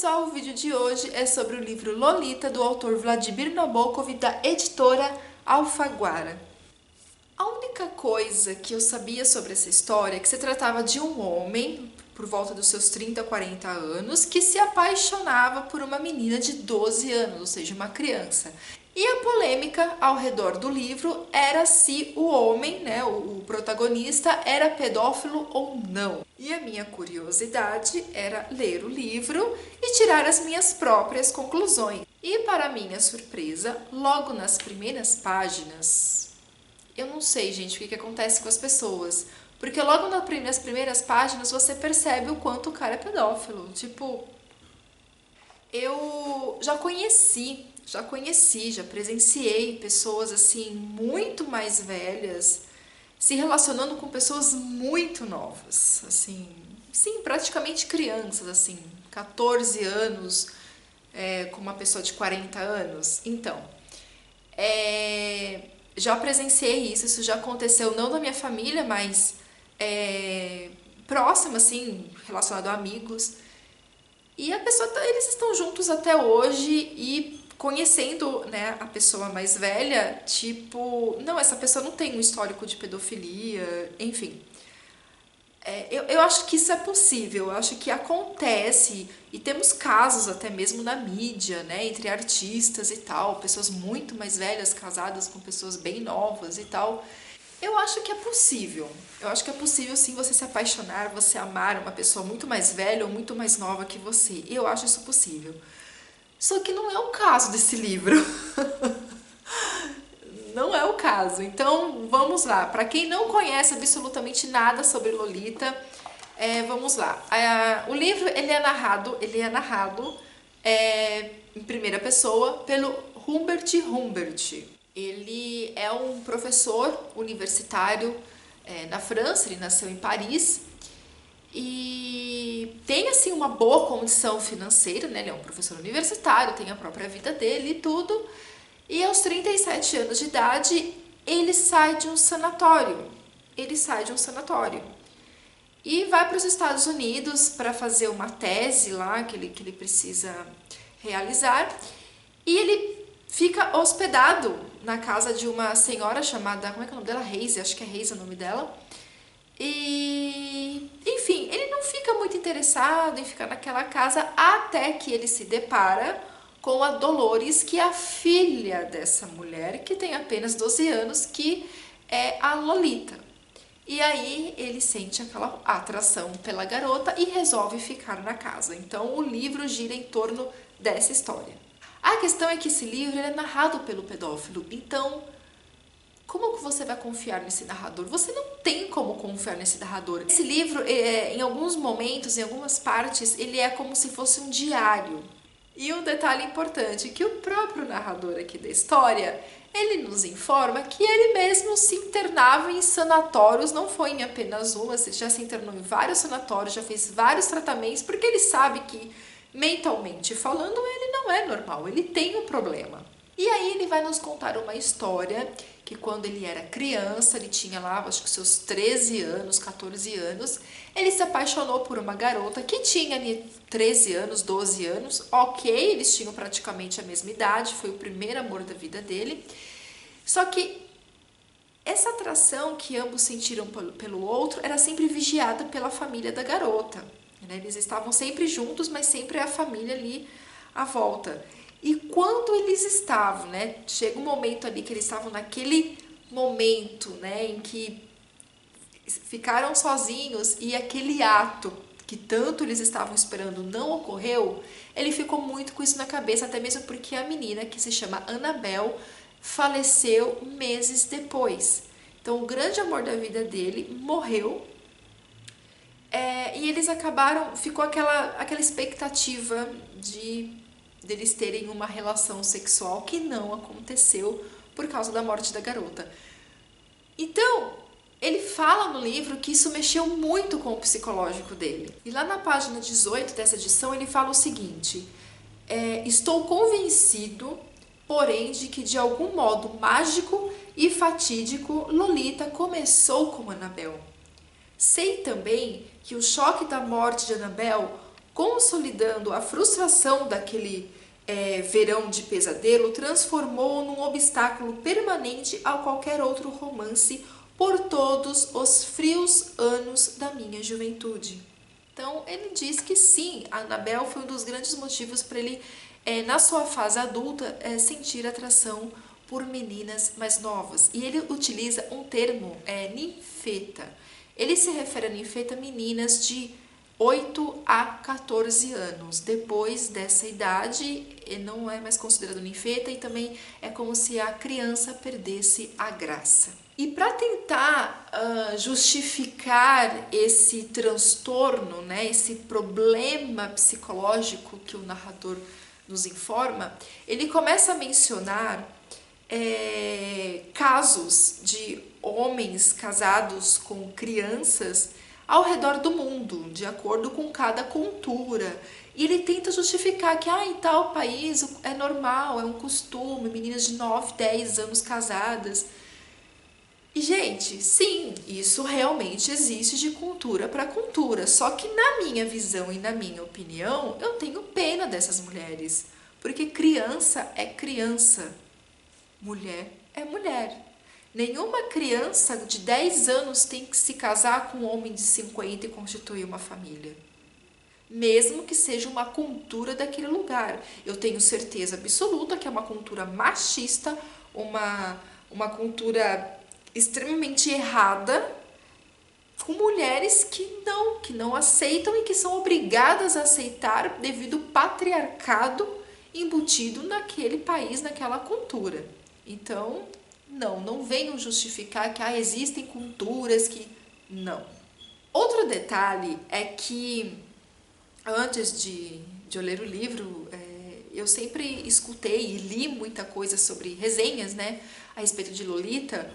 pessoal, o vídeo de hoje é sobre o livro Lolita, do autor Vladimir Nabokov, da editora Alfaguara. A única coisa que eu sabia sobre essa história é que se tratava de um homem, por volta dos seus 30, 40 anos, que se apaixonava por uma menina de 12 anos, ou seja, uma criança. E a polêmica ao redor do livro era se o homem, o protagonista, era pedófilo ou não. E a minha curiosidade era ler o livro e tirar as minhas próprias conclusões. E para minha surpresa, logo nas primeiras páginas, eu não sei, gente, o que acontece com as pessoas, porque logo nas primeiras páginas você percebe o quanto o cara é pedófilo. Tipo, eu já presenciei pessoas assim muito mais velhas se relacionando com pessoas muito novas, assim, sim, praticamente crianças, assim, 14 anos, com uma pessoa de 40 anos. Então, já presenciei isso já aconteceu não na minha família, mas próxima, assim, relacionado a amigos. E eles estão juntos até hoje e conhecendo, né, a pessoa mais velha, tipo, não, essa pessoa não tem um histórico de pedofilia, enfim. Eu acho que isso é possível, eu acho que acontece, e temos casos até mesmo na mídia, né, entre artistas e tal, pessoas muito mais velhas casadas com pessoas bem novas e tal. Eu acho que é possível. Eu acho que é possível sim você se apaixonar, você amar uma pessoa muito mais velha ou muito mais nova que você. Eu acho isso possível. Só que não é o caso desse livro. Não é o caso. Então, vamos lá. Para quem não conhece absolutamente nada sobre Lolita, vamos lá. O livro ele é narrado em primeira pessoa pelo Humbert Humbert. Ele é um professor universitário na França, ele nasceu em Paris e tem assim uma boa condição financeira, né? Ele é um professor universitário, tem a própria vida dele e tudo. E aos 37 anos de idade, ele sai de um sanatório. E vai para os Estados Unidos para fazer uma tese lá que ele precisa realizar. E ele fica hospedado na casa de uma senhora chamada, como é que é o nome dela? Reise, acho que é Reise o nome dela. E, enfim, ele não fica muito interessado em ficar naquela casa até que ele se depara com a Dolores, que é a filha dessa mulher, que tem apenas 12 anos, que é a Lolita. E aí ele sente aquela atração pela garota e resolve ficar na casa. Então o livro gira em torno dessa história. A questão é que esse livro é narrado pelo pedófilo, então como que você vai confiar nesse narrador? Você não tem como confiar nesse narrador. Esse livro, em alguns momentos, em algumas partes, ele é como se fosse um diário. E um detalhe importante, que o próprio narrador aqui da história, ele nos informa que ele mesmo se internava em sanatórios, não foi em apenas um, já se internou em vários sanatórios, já fez vários tratamentos, porque ele sabe que, mentalmente falando, ele não é normal, ele tem um problema. E aí ele vai nos contar uma história que quando ele era criança, ele tinha lá, acho que seus 13 anos, 14 anos, ele se apaixonou por uma garota que tinha ali 13 anos, 12 anos, ok, eles tinham praticamente a mesma idade, foi o primeiro amor da vida dele, só que essa atração que ambos sentiram pelo outro era sempre vigiada pela família da garota, né? Eles estavam sempre juntos, mas sempre a família ali à volta. E quando eles estavam, né, chega um momento ali que eles estavam naquele momento, né, em que ficaram sozinhos e aquele ato que tanto eles estavam esperando não ocorreu, ele ficou muito com isso na cabeça, até mesmo porque a menina, que se chama Annabelle, faleceu meses depois. Então o grande amor da vida dele morreu, e eles acabaram, ficou aquela expectativa deles terem uma relação sexual que não aconteceu por causa da morte da garota. Então, ele fala no livro que isso mexeu muito com o psicológico dele. E lá na página 18 dessa edição ele fala o seguinte: estou convencido, porém, de que de algum modo mágico e fatídico Lolita começou com Annabelle. Sei também que o choque da morte de Annabelle consolidando a frustração daquele verão de pesadelo, transformou num obstáculo permanente a qualquer outro romance por todos os frios anos da minha juventude. Então ele diz que sim, a Annabelle foi um dos grandes motivos para ele, na sua fase adulta, sentir atração por meninas mais novas. E ele utiliza um termo, ninfeta. Ele se refere a ninfeta a meninas de 8 a 14 anos. Depois dessa idade, não é mais considerado ninfeta e também é como se a criança perdesse a graça. E para tentar justificar esse transtorno, né, esse problema psicológico que o narrador nos informa, ele começa a mencionar casos de homens casados com crianças ao redor do mundo, de acordo com cada cultura. E ele tenta justificar que em tal país é normal, é um costume, meninas de 9, 10 anos casadas. E, gente, sim, isso realmente existe de cultura para cultura. Só que na minha visão e na minha opinião, eu tenho pena dessas mulheres. Porque criança é criança, mulher é mulher. Nenhuma criança de 10 anos tem que se casar com um homem de 50 e constituir uma família. Mesmo que seja uma cultura daquele lugar. Eu tenho certeza absoluta que é uma cultura machista, uma cultura extremamente errada, com mulheres que não aceitam e que são obrigadas a aceitar devido ao patriarcado embutido naquele país, naquela cultura. Então, não venham justificar que existem culturas que... Não. Outro detalhe é que, antes de eu ler o livro, eu sempre escutei e li muita coisa sobre resenhas, né, a respeito de Lolita,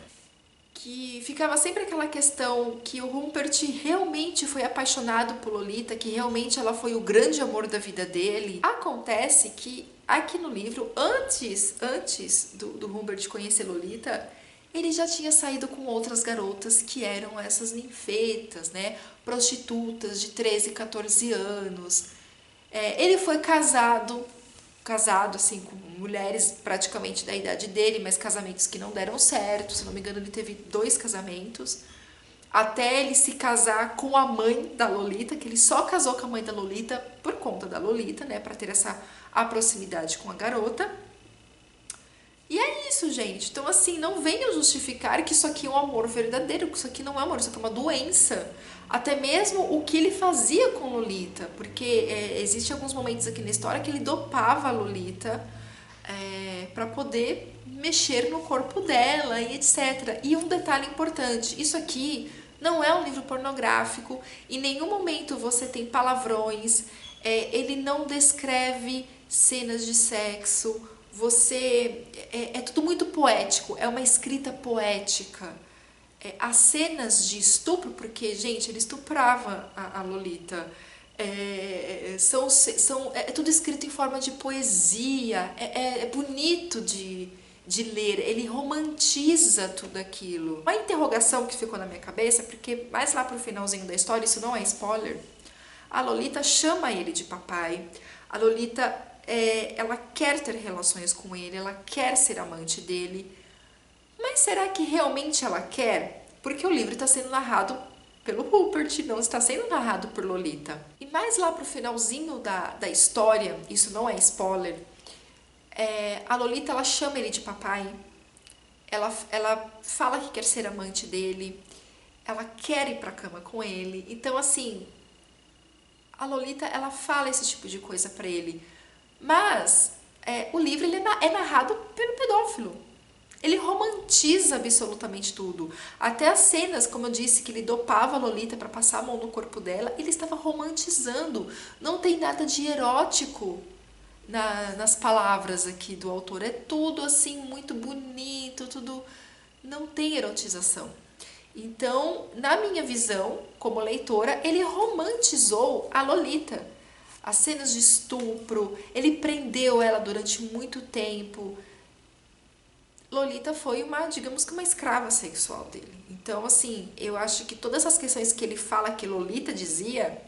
que ficava sempre aquela questão que o Humbert realmente foi apaixonado por Lolita, que realmente ela foi o grande amor da vida dele. Acontece que aqui no livro, antes do Humbert conhecer Lolita, ele já tinha saído com outras garotas que eram essas ninfetas, né? Prostitutas de 13, 14 anos. Ele foi casado assim, com mulheres praticamente da idade dele, mas casamentos que não deram certo. Se não me engano, ele teve 2 casamentos. Até ele se casar com a mãe da Lolita, que ele só casou com a mãe da Lolita por conta da Lolita, né? Pra ter a proximidade com a garota. E é isso, gente. Então, assim, não venham justificar que isso aqui é um amor verdadeiro, que isso aqui não é amor, isso aqui é uma doença. Até mesmo o que ele fazia com Lolita, porque existe alguns momentos aqui na história que ele dopava a Lolita para poder mexer no corpo dela e etc. E um detalhe importante, isso aqui não é um livro pornográfico, em nenhum momento você tem palavrões, ele não descreve cenas de sexo, é tudo muito poético, é uma escrita poética. As cenas de estupro, porque, gente, ele estuprava a Lolita, é tudo escrito em forma de poesia, é bonito de ler, ele romantiza tudo aquilo. Uma interrogação que ficou na minha cabeça, porque mais lá pro finalzinho da história, isso não é spoiler, a Lolita chama ele de papai, a Lolita, ela quer ter relações com ele, ela quer ser amante dele, mas será que realmente ela quer? Porque o livro está sendo narrado pelo Rupert, não está sendo narrado por Lolita. E mais lá pro finalzinho da história, isso não é spoiler, a Lolita, ela chama ele de papai, ela fala que quer ser amante dele, ela quer ir pra cama com ele. Então, assim, a Lolita, ela fala esse tipo de coisa pra ele. Mas o livro ele é narrado pelo pedófilo. Ele romantiza absolutamente tudo. Até as cenas, como eu disse, que ele dopava a Lolita para passar a mão no corpo dela, ele estava romantizando. Não tem nada de erótico nas palavras aqui do autor. É tudo assim muito bonito, tudo não tem erotização. Então, na minha visão, como leitora, ele romantizou a Lolita. As cenas de estupro, ele prendeu ela durante muito tempo. Lolita foi digamos que uma escrava sexual dele. Então, assim, eu acho que todas essas questões que ele fala que Lolita dizia,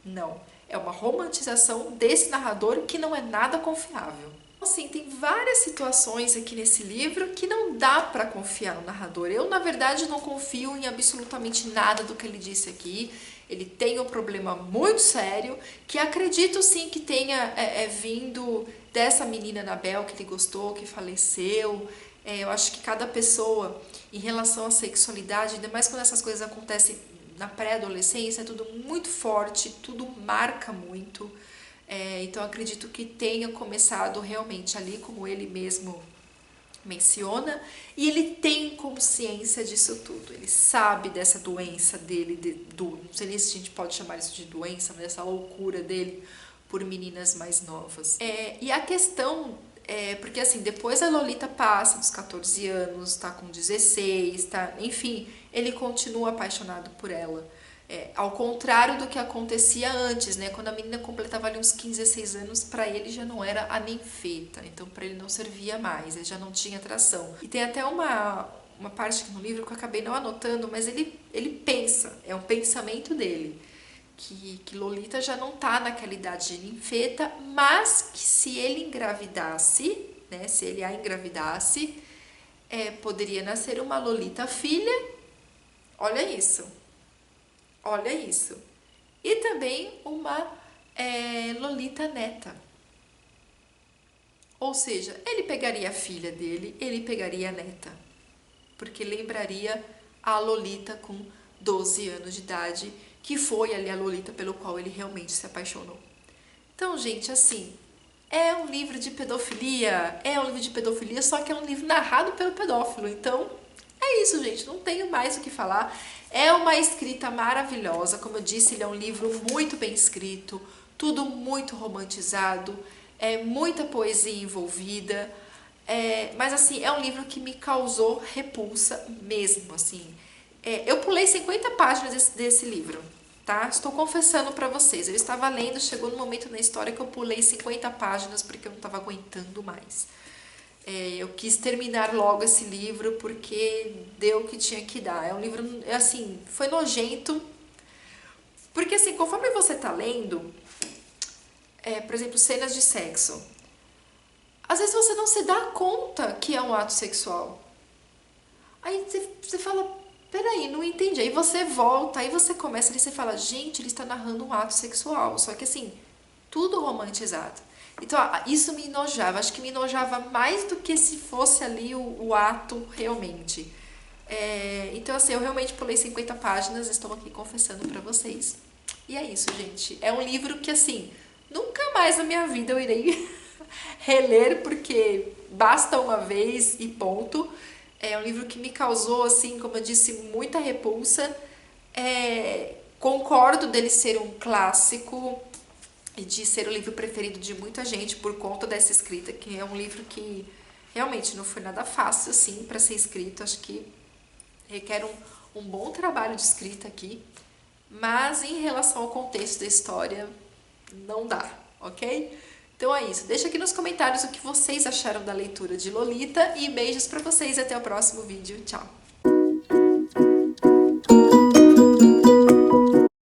Não, é uma romantização desse narrador que não é nada confiável. Assim, tem várias situações aqui nesse livro que não dá para confiar no narrador. Eu, na verdade, não confio em absolutamente nada do que ele disse aqui. Ele tem um problema muito sério, que acredito sim que tenha vindo dessa menina Anabel que ele gostou, que faleceu. Eu acho que cada pessoa, em relação à sexualidade, ainda mais quando essas coisas acontecem na pré-adolescência, é tudo muito forte, tudo marca muito. Então acredito que tenha começado realmente ali, como ele mesmo menciona, e ele tem consciência disso tudo, ele sabe dessa doença dele, não sei nem se a gente pode chamar isso de doença, mas dessa loucura dele por meninas mais novas. E a questão porque assim, depois a Lolita passa dos 14 anos, tá com 16, tá, enfim, ele continua apaixonado por ela. Ao contrário do que acontecia antes, né? Quando a menina completava ali uns 15, 16 anos, para ele já não era a ninfeta, então para ele não servia mais, ele já não tinha atração. E tem até uma parte aqui no livro que eu acabei não anotando, mas ele pensa, é um pensamento dele, que Lolita já não tá naquela idade de ninfeta, mas que se ele engravidasse, né? Se ele a engravidasse, poderia nascer uma Lolita filha, olha isso. Olha isso. E também uma Lolita neta. Ou seja, ele pegaria a filha dele, ele pegaria a neta. Porque lembraria a Lolita com 12 anos de idade, que foi ali a Lolita pelo qual ele realmente se apaixonou. Então, gente, assim, é um livro de pedofilia, só que é um livro narrado pelo pedófilo. Então, é isso, gente, não tenho mais o que falar. É uma escrita maravilhosa, como eu disse, ele é um livro muito bem escrito, tudo muito romantizado, muita poesia envolvida, mas assim, é um livro que me causou repulsa mesmo, assim. Eu pulei 50 páginas desse livro, tá? Estou confessando pra vocês, eu estava lendo, chegou no momento na história que eu pulei 50 páginas porque eu não estava aguentando mais. Eu quis terminar logo esse livro porque deu o que tinha que dar. É um livro, assim, foi nojento. Porque, assim, conforme você tá lendo, por exemplo, cenas de sexo, às vezes você não se dá conta que é um ato sexual. Aí você fala, peraí, não entendi. Aí você volta, aí você começa e você fala, gente, ele está narrando um ato sexual. Só que, assim, tudo romantizado. Então, isso me enojava. Acho que me enojava mais do que se fosse ali o ato realmente. Então, assim, eu realmente pulei 50 páginas, estou aqui confessando pra vocês. E é isso, gente. É um livro que, assim, nunca mais na minha vida eu irei reler, porque basta uma vez e ponto. É um livro que me causou, assim, como eu disse, muita repulsa. Concordo dele ser um clássico e de ser o livro preferido de muita gente por conta dessa escrita, que é um livro que realmente não foi nada fácil assim para ser escrito. Acho que requer um bom trabalho de escrita aqui, mas em relação ao contexto da história, não dá, ok? Então é isso. Deixa aqui nos comentários o que vocês acharam da leitura de Lolita e beijos para vocês e até o próximo vídeo. Tchau!